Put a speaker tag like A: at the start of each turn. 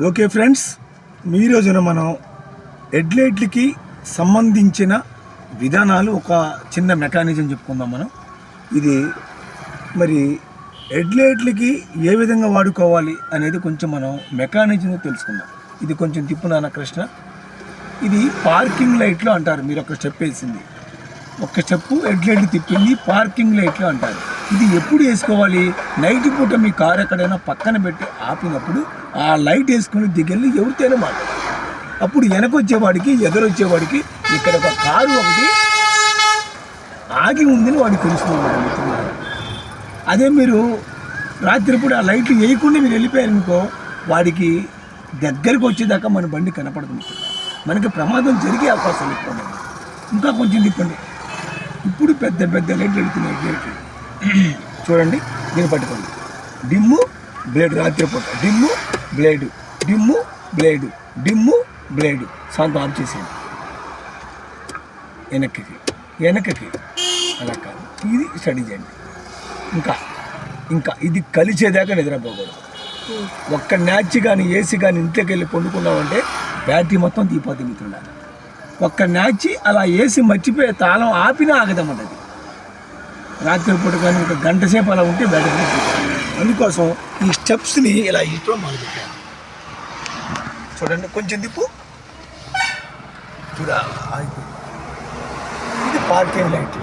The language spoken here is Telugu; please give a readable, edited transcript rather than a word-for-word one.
A: ఓకే ఫ్రెండ్స్, ఈ రోజున మనం హెడ్లైట్లకి సంబంధించిన విధానాలు ఒక చిన్న మెకానిజం చెప్పుకుందాం. మనం ఇది మరి హెడ్లైట్లకి ఏ విధంగా వాడుకోవాలి అనేది కొంచెం మనం మెకానిజం తెలుసుకుందాం. ఇది కొంచెం తిప్పు నాన్న కృష్ణ. ఇది పార్కింగ్ లైట్లు అంటారు. మీరు ఒక స్టెప్ వేసింది, ఒక స్టెప్పు హెడ్లైట్లు తిప్పింది పార్కింగ్ లైట్లు అంటారు. ఇది ఎప్పుడు వేసుకోవాలి? నైట్ పూట మీ కారు ఎక్కడైనా పక్కన పెట్టి ఆపినప్పుడు ఆ లైట్ వేసుకుని దిగెళ్ళి ఎవరితోనే మాట్లాడాలి. అప్పుడు వెనకొచ్చేవాడికి ఎదురొచ్చేవాడికి ఇక్కడ ఒక కారు ఒకటి ఆగి ఉందని వాడికి తెలుసుకున్నాడు. అదే మీరు రాత్రిపూట ఆ లైట్లు వేయకుండా మీరు వెళ్ళిపోయారనుకో, వాడికి దగ్గరకు వచ్చేదాకా మన బండి కనపడుతుంది. మనకి ప్రమాదం జరిగే అవకాశాలు ఎక్కువ. ఇంకా కొంచెం తిప్పండి. ఇప్పుడు పెద్ద పెద్ద లైట్లు వెళ్తున్నాయి. లైట్లు చూడండి, దీన్ని పట్టుకోండి. డిమ్ము బ్లేడ్, రాత్రిపూట dim blade, dim blade, dim blade. శాంతం ఆఫ్ చేసేయండి. వెనక్కి అలా కాదు, ఇది స్టడీ చేయండి. ఇంకా ఇది కలిసేదాకా నిద్రపోకూడదు. ఒక్క న్యాచ్ కానీ ఏసీ కానీ ఇంట్లోకి వెళ్ళి పండుకున్నామంటే బ్యాటరీ మొత్తం తీపోతుంది మిత్రులారా. ఒక్క న్యాచి అలా ఏసీ మర్చిపోయే తాళం ఆపినా ఆగదన్నది. రాత్రిపూట కానీ ఒక గంట సేపు అలా ఉంటే బ్యాటరీ. అందుకోసం ఈ స్టెప్స్ని ఇలా ఇంట్లో మొదలుపెట్టాను. చూడండి, కొంచెం తిప్పు. చూడ, ఇది పార్కింగ్ లైట్.